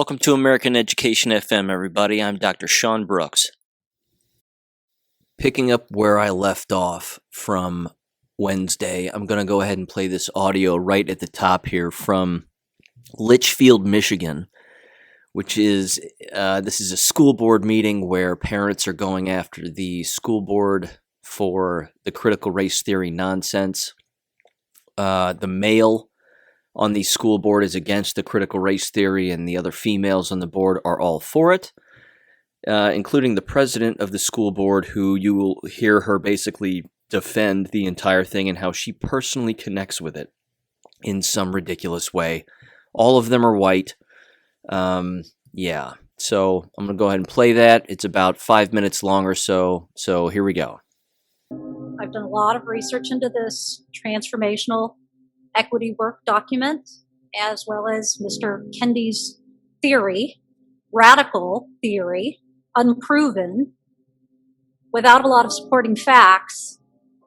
Welcome to American Education FM, everybody. I'm Dr. Sean Brooks. Picking up where I left off from Wednesday, I'm going to go ahead and play this audio right at the top here from Litchfield, Michigan, which is, this is a school board meeting where parents are going after the school board for the critical race theory nonsense. The male on the school board is against the critical race theory, and the other females on the board are all for it, including the president of the school board, who you will hear her basically defend the entire thing and how she personally connects with it in some ridiculous way. All of them are white. Yeah, so I'm going to go ahead and play that. It's about 5 minutes long or so, so here we go. I've done a lot of research into this transformational equity work document, as well as Mr. Kendi's theory, radical theory, unproven, without a lot of supporting facts,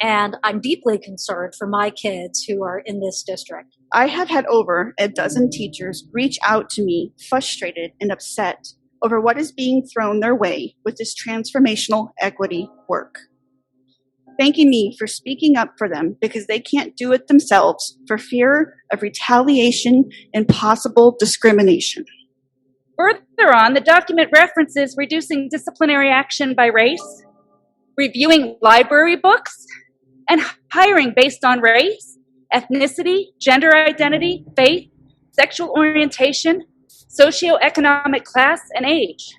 and I'm deeply concerned for my kids who are in this district. I have had over a dozen teachers reach out to me, frustrated and upset over what is being thrown their way with this transformational equity work, thanking me for speaking up for them because they can't do it themselves for fear of retaliation and possible discrimination. Further on, the document references reducing disciplinary action by race, reviewing library books, and hiring based on race, ethnicity, gender identity, faith, sexual orientation, socioeconomic class, and age.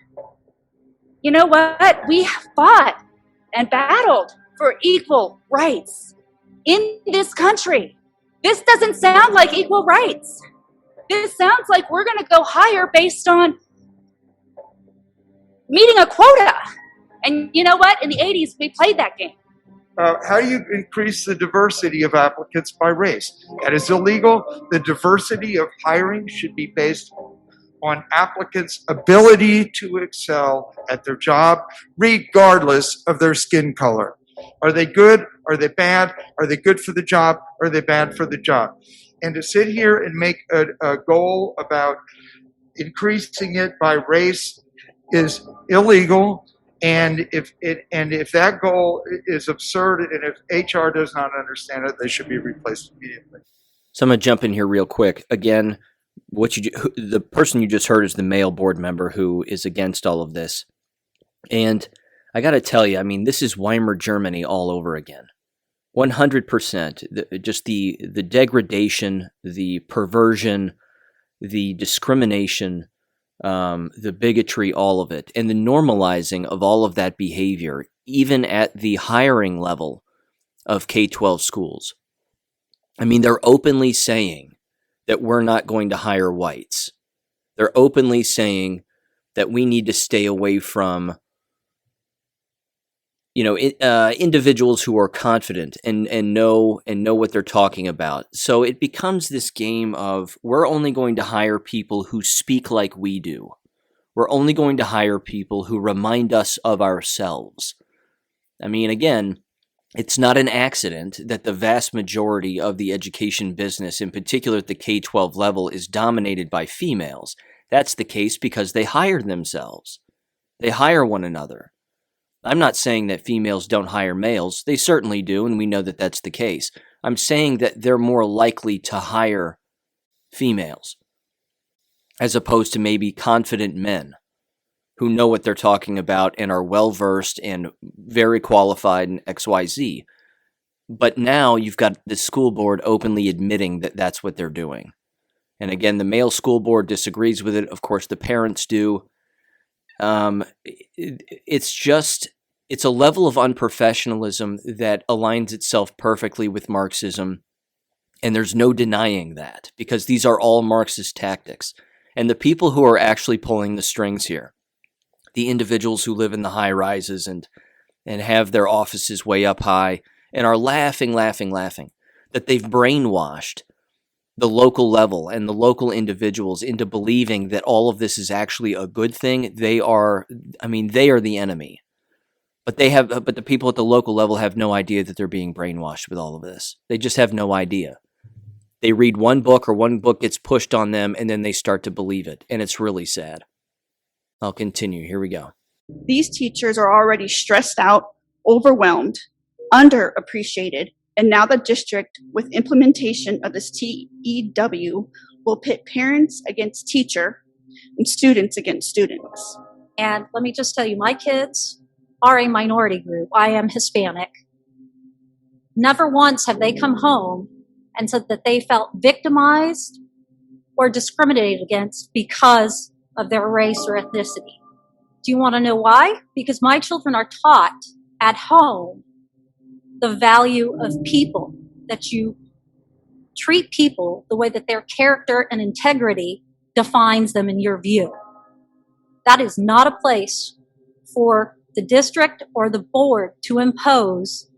You know what? We fought and battled for equal rights in this country. This doesn't sound like equal rights. This sounds like we're going to go higher based on meeting a quota. And you know what? In the 80s, we played that game. How do you increase the diversity of applicants by race? That is illegal. The diversity of hiring should be based on applicants' ability to excel at their job, regardless of their skin color. Are they good? Are they bad? Are they good for the job? Are they bad for the job? And to sit here and make a goal about increasing it by race is illegal. And if that goal is absurd, and if HR does not understand it, they should be replaced immediately. So I'm going to jump in here real quick. Again, the person you just heard is the male board member who is against all of this. And I got to tell you, I mean, this is Weimar Germany all over again. 100%. Just the degradation, the perversion, the discrimination, the bigotry, all of it, and the normalizing of all of that behavior, even at the hiring level of K12 schools. I mean, they're openly saying that we're not going to hire whites. They're openly saying that we need to stay away from individuals who are confident and know what they're talking about. So it becomes this game of we're only going to hire people who speak like we do. We're only going to hire people who remind us of ourselves. I mean, again, it's not an accident that the vast majority of the education business, in particular at the K-12 level, is dominated by females. That's the case because they hire themselves. They hire one another. I'm not saying that females don't hire males. They certainly do, and we know that that's the case. I'm saying that they're more likely to hire females as opposed to maybe confident men who know what they're talking about and are well-versed and very qualified in XYZ. But now you've got the school board openly admitting that that's what they're doing. And again, the male school board disagrees with it. Of course, the parents do. It's a level of unprofessionalism that aligns itself perfectly with Marxism, and there's no denying that, because these are all Marxist tactics. And the people who are actually pulling the strings here, the individuals who live in the high rises and have their offices way up high and are laughing, that they've brainwashed the local level and the local individuals into believing that all of this is actually a good thing. They are the enemy. But the people at the local level have no idea that they're being brainwashed with all of this. They just have no idea. They read one book, or one book gets pushed on them, and then they start to believe it. And it's really sad. I'll continue. Here we go. These teachers are already stressed out, overwhelmed, underappreciated, and now the district, with implementation of this TEW, will pit parents against teacher and students against students. And let me just tell you, my kids are a minority group. I am Hispanic. Never once have they come home and said that they felt victimized or discriminated against because of their race or ethnicity. Do you want to know why? Because my children are taught at home the value of people, that you treat people the way that their character and integrity defines them in your view. That is not a place for the district or the board to impose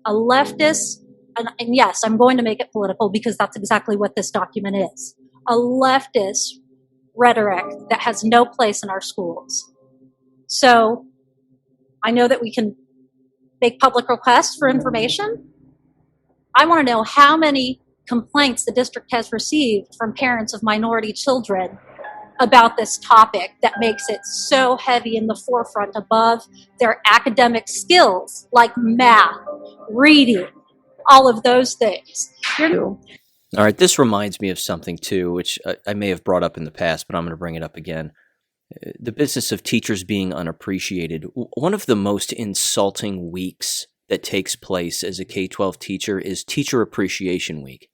a leftist, and yes, I'm going to make it political because that's exactly what this document is, a leftist rhetoric that has no place in our schools. So I know that we can make public requests for information. I want to know how many complaints the district has received from parents of minority children about this topic that makes it so heavy in the forefront above their academic skills like math, reading, all of those things. All right, this reminds me of something too, which I may have brought up in the past, but I'm going to bring it up again. The business of teachers being unappreciated. One of the most insulting weeks that takes place as a K-12 teacher is Teacher Appreciation Week.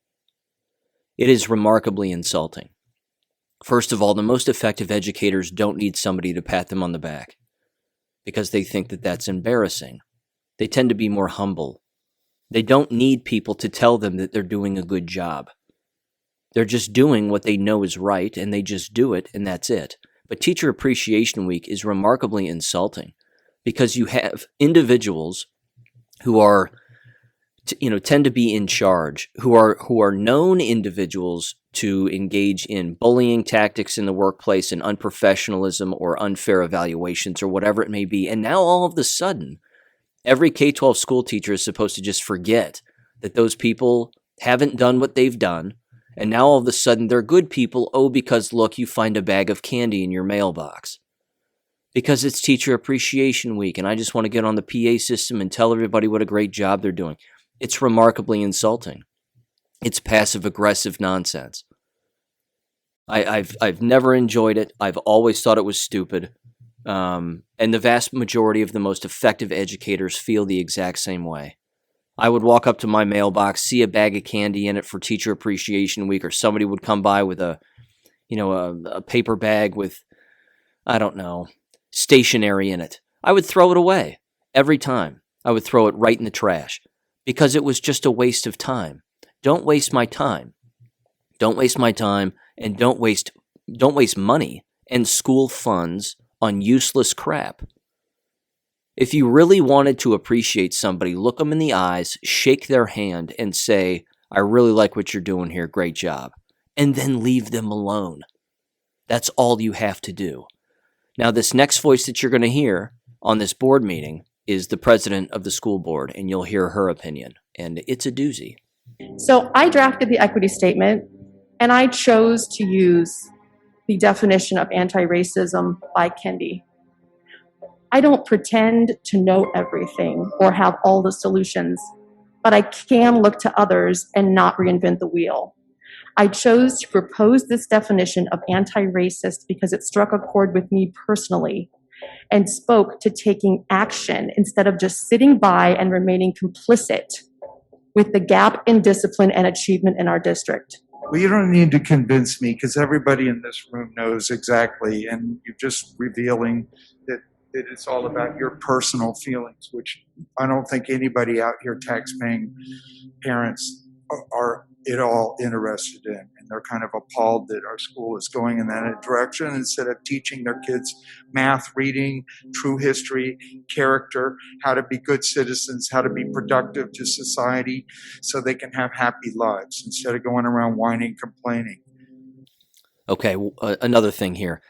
It is remarkably insulting. First of all, the most effective educators don't need somebody to pat them on the back because they think that that's embarrassing. They tend to be more humble. They don't need people to tell them that they're doing a good job. They're just doing what they know is right, and they just do it, and that's it. But Teacher Appreciation Week is remarkably insulting because you have individuals who are, tend to be in charge, who are known individuals to engage in bullying tactics in the workplace and unprofessionalism or unfair evaluations or whatever it may be. And now all of a sudden, every K-12 school teacher is supposed to just forget that those people haven't done what they've done. And now all of a sudden they're good people. Oh, because look, you find a bag of candy in your mailbox. Because it's Teacher Appreciation Week and I just want to get on the PA system and tell everybody what a great job they're doing. It's remarkably insulting. It's passive-aggressive nonsense. I've never enjoyed it. I've always thought it was stupid. And the vast majority of the most effective educators feel the exact same way. I would walk up to my mailbox, see a bag of candy in it for Teacher Appreciation Week, or somebody would come by with a paper bag with, I don't know, stationery in it. I would throw it away every time. I would throw it right in the trash because it was just a waste of time. Don't waste my time. Don't waste my time, and don't waste money and school funds on useless crap. If you really wanted to appreciate somebody, look them in the eyes, shake their hand, and say, I really like what you're doing here, great job. And then leave them alone. That's all you have to do. Now, this next voice that you're going to hear on this board meeting is the president of the school board, and you'll hear her opinion. And it's a doozy. So I drafted the equity statement, and I chose to use the definition of anti-racism by Kendi. I don't pretend to know everything or have all the solutions, but I can look to others and not reinvent the wheel. I chose to propose this definition of anti-racist because it struck a chord with me personally and spoke to taking action instead of just sitting by and remaining complicit with the gap in discipline and achievement in our district. Well, you don't need to convince me because everybody in this room knows exactly, and you're just revealing that it's all about your personal feelings, which I don't think anybody out here tax-paying parents are at all interested in. And they're kind of appalled that our school is going in that direction instead of teaching their kids math, reading, true history, character, how to be good citizens, how to be productive to society so they can have happy lives instead of going around whining, complaining. Okay, another thing here.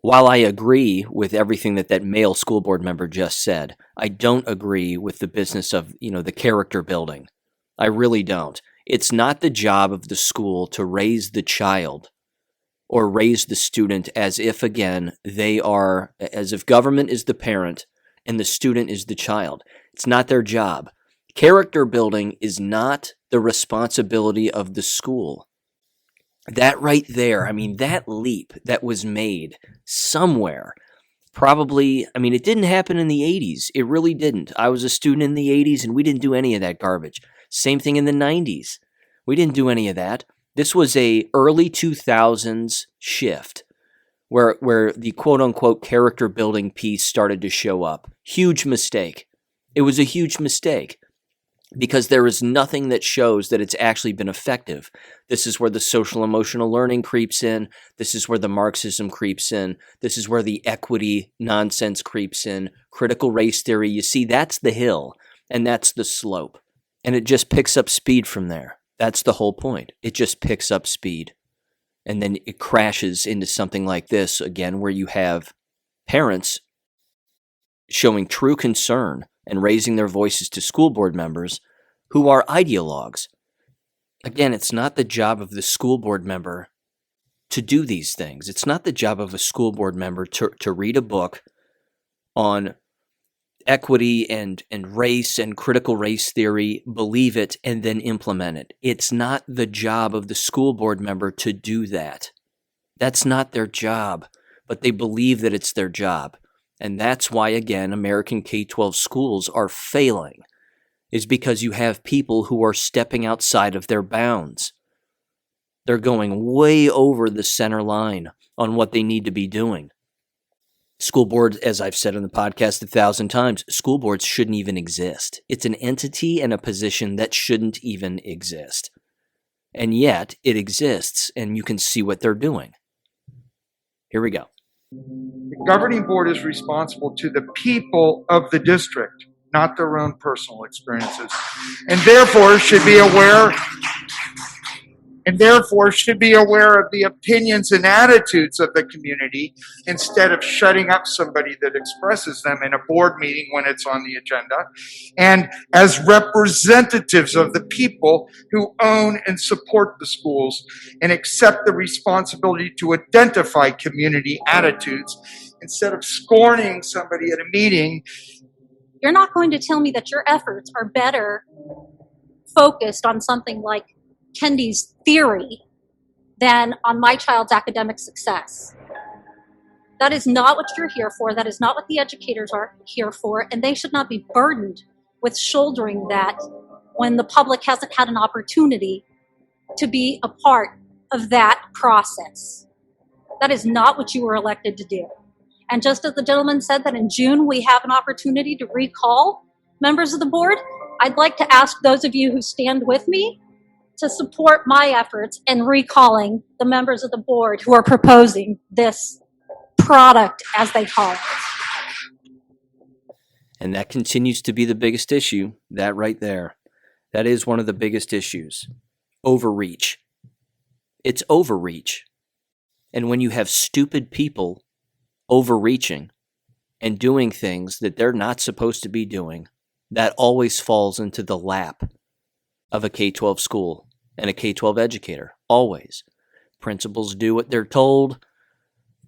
While I agree with everything that male school board member just said, I don't agree with the business of, the character building. I really don't. It's not the job of the school to raise the child or raise the student as if, again, as if government is the parent and the student is the child. It's not their job. Character building is not the responsibility of the school. That right there, that leap that was made somewhere, probably, it didn't happen in the 80s. It really didn't. I was a student in the 80s and we didn't do any of that garbage. Same thing in the 90s. We didn't do any of that. This was a early 2000s shift where the quote-unquote character building piece started to show up. Huge mistake. It was a huge mistake because there is nothing that shows that it's actually been effective. This is where the social emotional learning creeps in. This is where the Marxism creeps in. This is where the equity nonsense creeps in. Critical race theory, you see, that's the hill and that's the slope. And it just picks up speed from there. That's the whole point. It just picks up speed. And then it crashes into something like this, again, where you have parents showing true concern and raising their voices to school board members who are ideologues. Again, it's not the job of the school board member to do these things. It's not the job of a school board member to read a book on equity and race and critical race theory, believe it, and then implement it. It's not the job of the school board member to do that. That's not their job, but they believe that it's their job. And that's why, again, American K12 schools are failing, is because you have people who are stepping outside of their bounds. They're going way over the center line on what they need to be doing. School boards, as I've said in the podcast 1,000 times, school boards shouldn't even exist. It's an entity and a position that shouldn't even exist. And yet, it exists, and you can see what they're doing. Here we go. The governing board is responsible to the people of the district, not their own personal experiences, and therefore should be aware of the opinions and attitudes of the community instead of shutting up somebody that expresses them in a board meeting when it's on the agenda, and as representatives of the people who own and support the schools and accept the responsibility to identify community attitudes instead of scorning somebody at a meeting. You're not going to tell me that your efforts are better focused on something like Kendi's theory than on my child's academic success. That is not what you're here for. That is not what the educators are here for. And they should not be burdened with shouldering that when the public hasn't had an opportunity to be a part of that process. That is not what you were elected to do. And just as the gentleman said that in June we have an opportunity to recall members of the board, I'd like to ask those of you who stand with me to support my efforts in recalling the members of the board who are proposing this product, as they call it. And that continues to be the biggest issue, that right there. That is one of the biggest issues. Overreach. It's overreach. And when you have stupid people overreaching and doing things that they're not supposed to be doing, that always falls into the lap of a K-12 school and a K-12 educator. Always. Principals do what they're told,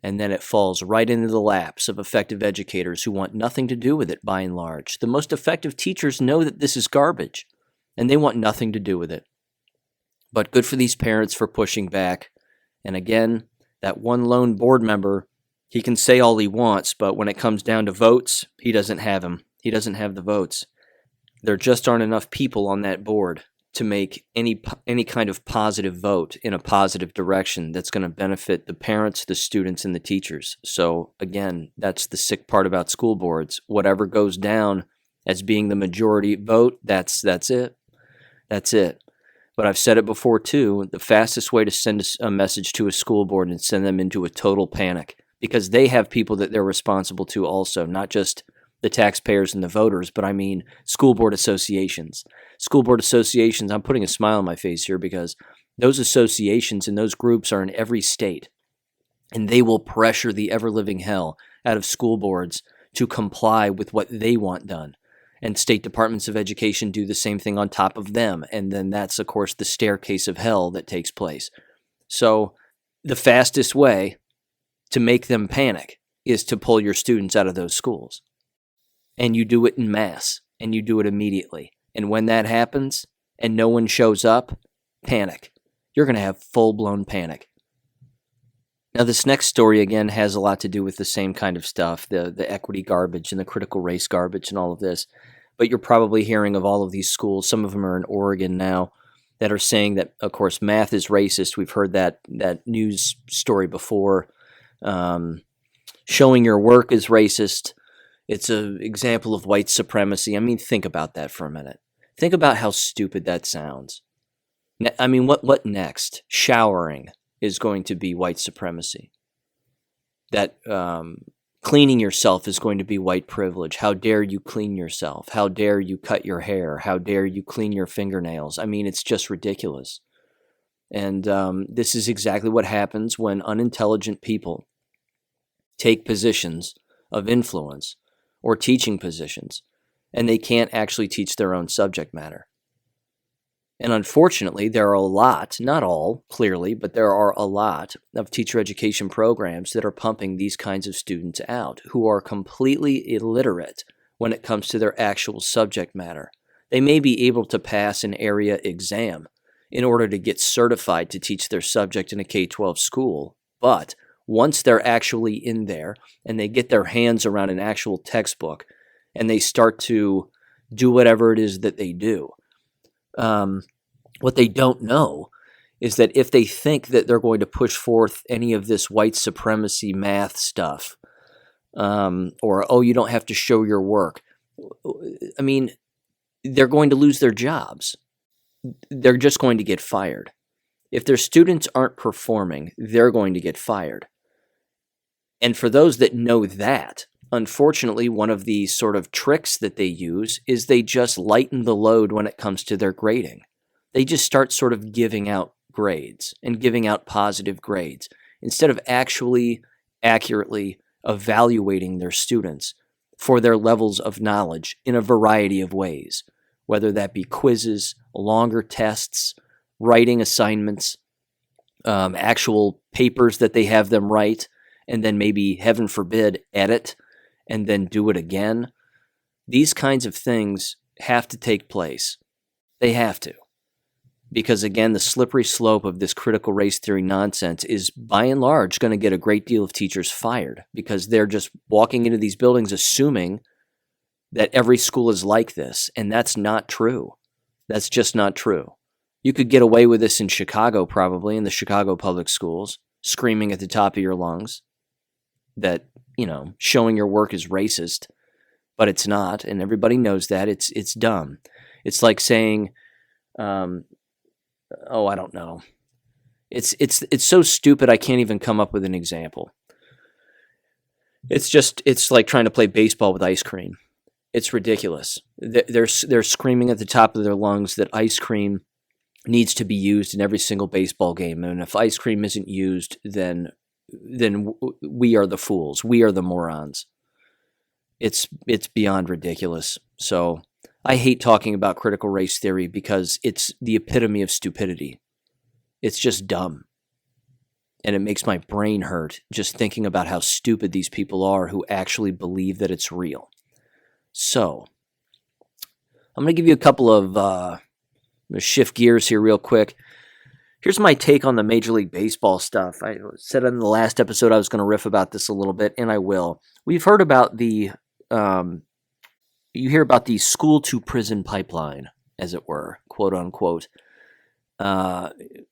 and then it falls right into the laps of effective educators who want nothing to do with it by and large. The most effective teachers know that this is garbage, and they want nothing to do with it. But good for these parents for pushing back. And again, that one lone board member, he can say all he wants, but when it comes down to votes, he doesn't have them. He doesn't have the votes. There just aren't enough people on that board to make any kind of positive vote in a positive direction that's going to benefit the parents, the students, and the teachers. So again, that's the sick part about school boards. Whatever goes down as being the majority vote, that's it. That's it. But I've said it before too, the fastest way to send a message to a school board and send them into a total panic, because they have people that they're responsible to also, not just the taxpayers and the voters, but I mean school board associations. School board associations, I'm putting a smile on my face here because those associations and those groups are in every state, and they will pressure the ever-living hell out of school boards to comply with what they want done. And state departments of education do the same thing on top of them. And then that's, of course, the staircase of hell that takes place. So the fastest way to make them panic is to pull your students out of those schools. And you do it in mass, and you do it immediately. And when that happens and no one shows up, panic. You're going to have full-blown panic. Now, this next story, again, has a lot to do with the same kind of stuff, the equity garbage and the critical race garbage and all of this. But you're probably hearing of all of these schools. Some of them are in Oregon now that are saying that, of course, math is racist. We've heard that news story before. Showing your work is racist. It's an example of white supremacy. I mean, think about that for a minute. Think about how stupid that sounds. I mean, what next? Showering is going to be white supremacy. That cleaning yourself is going to be white privilege. How dare you clean yourself? How dare you cut your hair? How dare you clean your fingernails? I mean, it's just ridiculous. And this is exactly what happens when unintelligent people take positions of influence or teaching positions, and they can't actually teach their own subject matter. And unfortunately, there are a lot, not all, clearly, but there are a lot of teacher education programs that are pumping these kinds of students out who are completely illiterate when it comes to their actual subject matter. They may be able to pass an area exam in order to get certified to teach their subject in a K-12 school, but once they're actually in there and they get their hands around an actual textbook and they start to do whatever it is that they do, what they don't know is that if they think that they're going to push forth any of this white supremacy math stuff, or, oh, you don't have to show your work, I mean, they're going to lose their jobs. They're just going to get fired. If their students aren't performing, they're going to get fired. And for those that know that, unfortunately, one of the sort of tricks that they use is they just lighten the load when it comes to their grading. They just start sort of giving out grades and giving out positive grades instead of actually accurately evaluating their students for their levels of knowledge in a variety of ways, whether that be quizzes, longer tests, writing assignments, actual papers that they have them write, and then maybe, heaven forbid, edit, and then do it again. These kinds of things have to take place. They have to. Because again, the slippery slope of this critical race theory nonsense is by and large going to get a great deal of teachers fired because they're just walking into these buildings assuming that every school is like this, and that's not true. That's just not true. You could get away with this in Chicago probably, in the Chicago public schools, screaming at the top of your lungs that, showing your work is racist, but it's not, and everybody knows that. It's dumb. It's like saying, I don't know. It's so stupid I can't even come up with an example. It's like trying to play baseball with ice cream. It's ridiculous. They're screaming at the top of their lungs that ice cream needs to be used in every single baseball game, and if ice cream isn't used, then we are the fools. We are the morons. It's beyond ridiculous. So I hate talking about critical race theory because it's the epitome of stupidity. It's just dumb. And it makes my brain hurt just thinking about how stupid these people are who actually believe that it's real. So I'm going to give you a couple of shift gears here real quick. Here's my take on the Major League Baseball stuff. I said in the last episode I was going to riff about this a little bit, and I will. We've heard about you hear about the school-to-prison pipeline, as it were, quote unquote.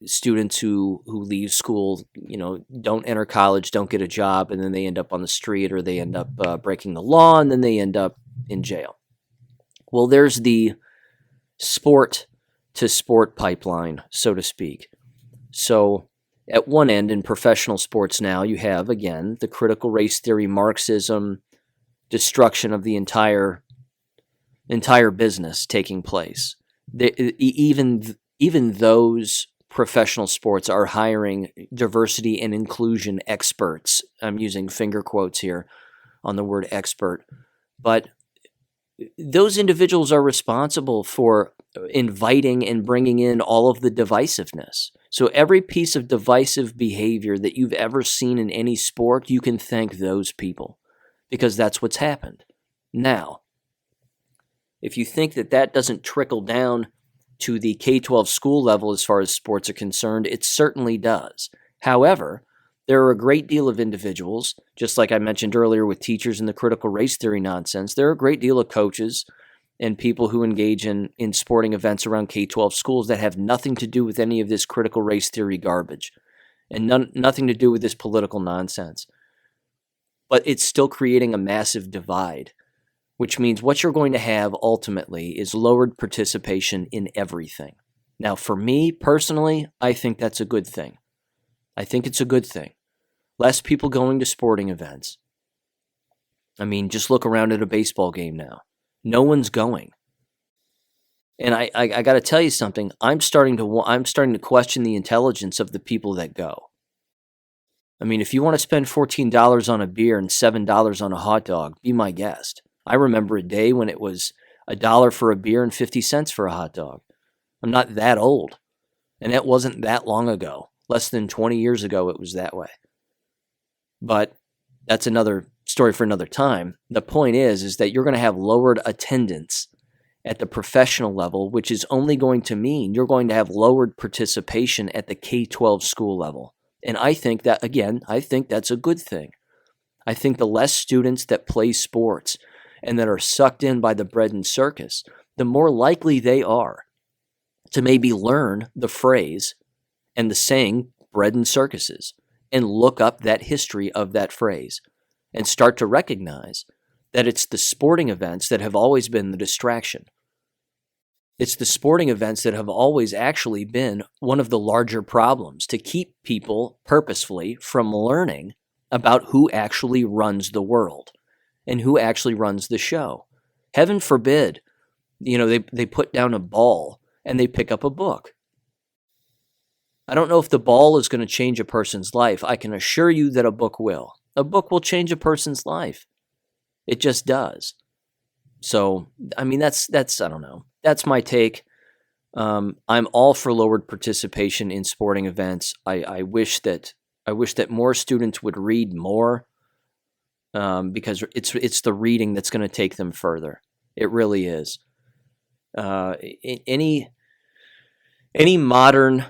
Students who leave school, don't enter college, don't get a job, and then they end up on the street, or they end up breaking the law, and then they end up in jail. Well, there's the sport-to-sport pipeline, so to speak. So at one end, in professional sports now, you have, again, the critical race theory, Marxism, destruction of the entire business taking place. Even those professional sports are hiring diversity and inclusion experts. I'm using finger quotes here on the word expert. But those individuals are responsible for inviting and bringing in all of the divisiveness. So every piece of divisive behavior that you've ever seen in any sport, you can thank those people, because that's what's happened. Now, if you think that that doesn't trickle down to the K-12 school level as far as sports are concerned, it certainly does. However, there are a great deal of individuals, just like I mentioned earlier with teachers and the critical race theory nonsense, there are a great deal of coaches and people who engage in sporting events around K-12 schools that have nothing to do with any of this critical race theory garbage and nothing to do with this political nonsense. But it's still creating a massive divide, which means what you're going to have ultimately is lowered participation in everything. Now, for me personally, I think that's a good thing. I think it's a good thing. Less people going to sporting events. I mean, just look around at a baseball game now. No one's going. And I got to tell you something. I'm starting to question the intelligence of the people that go. I mean, if you want to spend $14 on a beer and $7 on a hot dog, be my guest. I remember a day when it was $1 for a beer and 50 cents for a hot dog. I'm not that old. And that wasn't that long ago. Less than 20 years ago, it was that way. But that's another story for another time. The point is that you're going to have lowered attendance at the professional level, which is only going to mean you're going to have lowered participation at the K-12 school level. And I think that, again, I think that's a good thing. I think the less students that play sports and that are sucked in by the bread and circus, the more likely they are to maybe learn the phrase and the saying bread and circuses and look up that history of that phrase and start to recognize that it's the sporting events that have always been the distraction. It's the sporting events that have always actually been one of the larger problems to keep people purposefully from learning about who actually runs the world and who actually runs the show. Heaven forbid, they put down a ball and they pick up a book. I don't know if the ball is going to change a person's life. I can assure you that a book will. A book will change a person's life. It just does. So, I mean, that's I don't know. That's my take. I'm all for lowered participation in sporting events. I wish that more students would read more, because it's the reading that's going to take them further. It really is. Any modern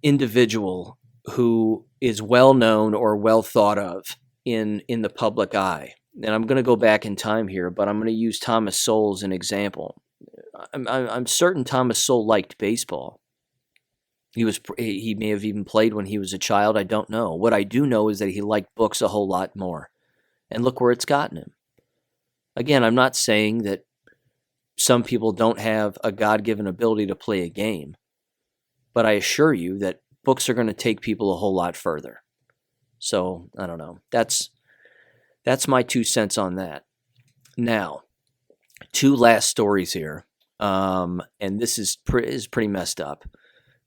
individual who is well known or well thought of in the public eye, and I'm going to go back in time here, but I'm going to use Thomas Sowell as an example. I'm certain Thomas Sowell liked baseball. He may have even played when he was a child. I don't know. What I do know is that he liked books a whole lot more. And look where it's gotten him. Again, I'm not saying that some people don't have a God-given ability to play a game, but I assure you that books are going to take people a whole lot further. So, I don't know. That's my 2 cents on that. Now, 2 last stories here, and this is pretty messed up.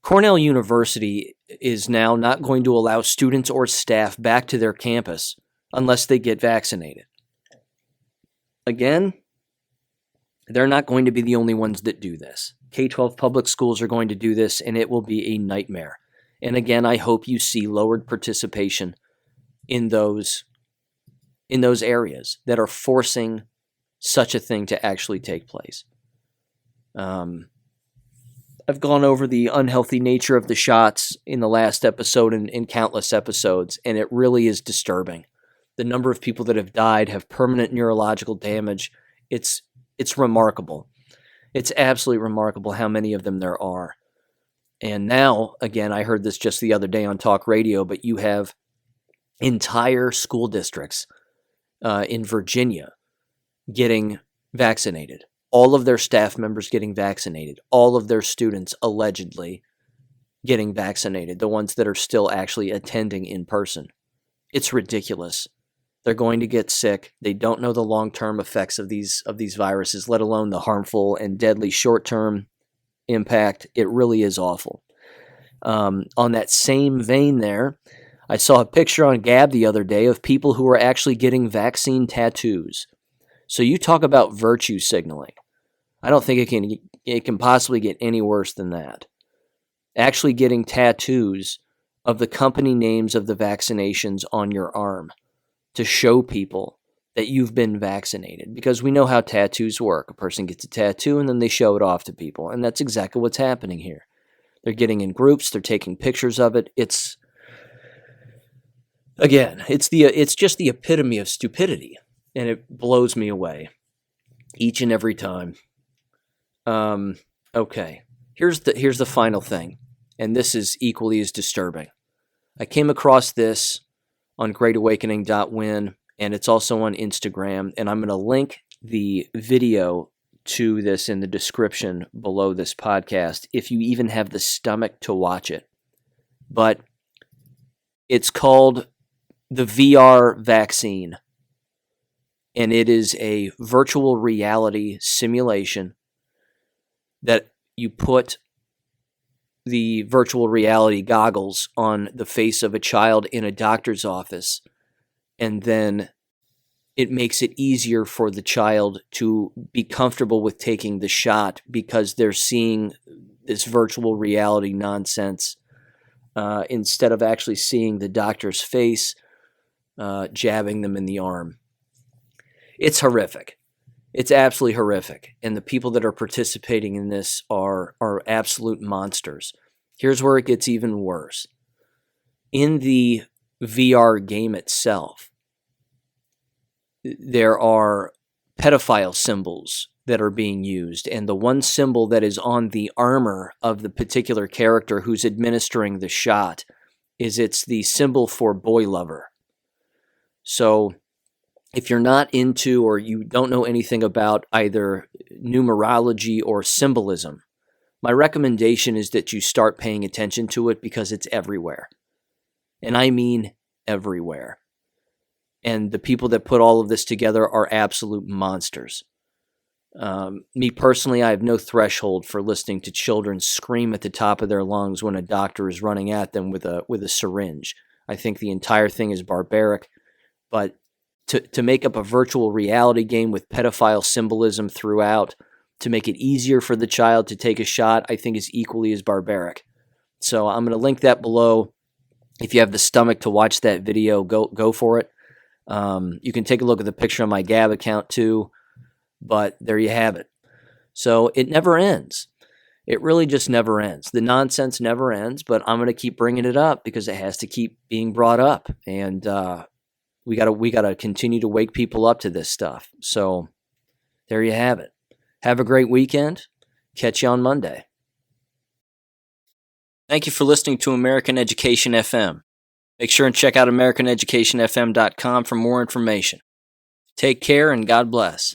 Cornell University is now not going to allow students or staff back to their campus unless they get vaccinated. Again, they're not going to be the only ones that do this. K-12 public schools are going to do this, and it will be a nightmare. And again, I hope you see lowered participation in those areas that are forcing such a thing to actually take place. I've gone over the unhealthy nature of the shots in the last episode and in countless episodes, and it really is disturbing. The number of people that have died have permanent neurological damage. It's remarkable. It's absolutely remarkable how many of them there are. And now, again, I heard this just the other day on talk radio, but you have entire school districts in Virginia getting vaccinated. All of their staff members getting vaccinated. All of their students allegedly getting vaccinated. The ones that are still actually attending in person. It's ridiculous. They're going to get sick. They don't know the long-term effects of these viruses, let alone the harmful and deadly short-term impact. It really is awful. On that same vein there, I saw a picture on Gab the other day of people who are actually getting vaccine tattoos. So you talk about virtue signaling. I don't think it can possibly get any worse than that. Actually getting tattoos of the company names of the vaccinations on your arm to show people that you've been vaccinated. Because we know how tattoos work. A person gets a tattoo and then they show it off to people. And that's exactly what's happening here. They're getting in groups. They're taking pictures of it. It's just the epitome of stupidity. And it blows me away each and every time. Okay. Here's the final thing. And this is equally as disturbing. I came across this on greatawakening.win, and it's also on Instagram, and I'm going to link the video to this in the description below this podcast if you even have the stomach to watch it. But it's called the VR vaccine, and it is a virtual reality simulation that you put the virtual reality goggles on the face of a child in a doctor's office, and then it makes it easier for the child to be comfortable with taking the shot because they're seeing this virtual reality nonsense instead of actually seeing the doctor's face jabbing them in the arm. It's horrific. It's absolutely horrific. And the people that are participating in this are absolute monsters. Here's where it gets even worse. In the VR game itself, there are pedophile symbols that are being used. And the one symbol that is on the armor of the particular character who's administering the shot it's the symbol for boy lover. So if you're not into or you don't know anything about either numerology or symbolism, my recommendation is that you start paying attention to it because it's everywhere. And I mean everywhere. And the people that put all of this together are absolute monsters. Me personally, I have no threshold for listening to children scream at the top of their lungs when a doctor is running at them with a syringe. I think the entire thing is barbaric, but to make up a virtual reality game with pedophile symbolism throughout, to make it easier for the child to take a shot, I think is equally as barbaric. So I'm going to link that below. If you have the stomach to watch that video, go for it. You can take a look at the picture on my Gab account too, but there you have it. So it never ends. It really just never ends. The nonsense never ends, but I'm going to keep bringing it up because it has to keep being brought up. And we gotta continue to wake people up to this stuff. So there you have it. Have a great weekend. Catch you on Monday. Thank you for listening to American Education FM. Make sure and check out AmericanEducationFM.com for more information. Take care and God bless.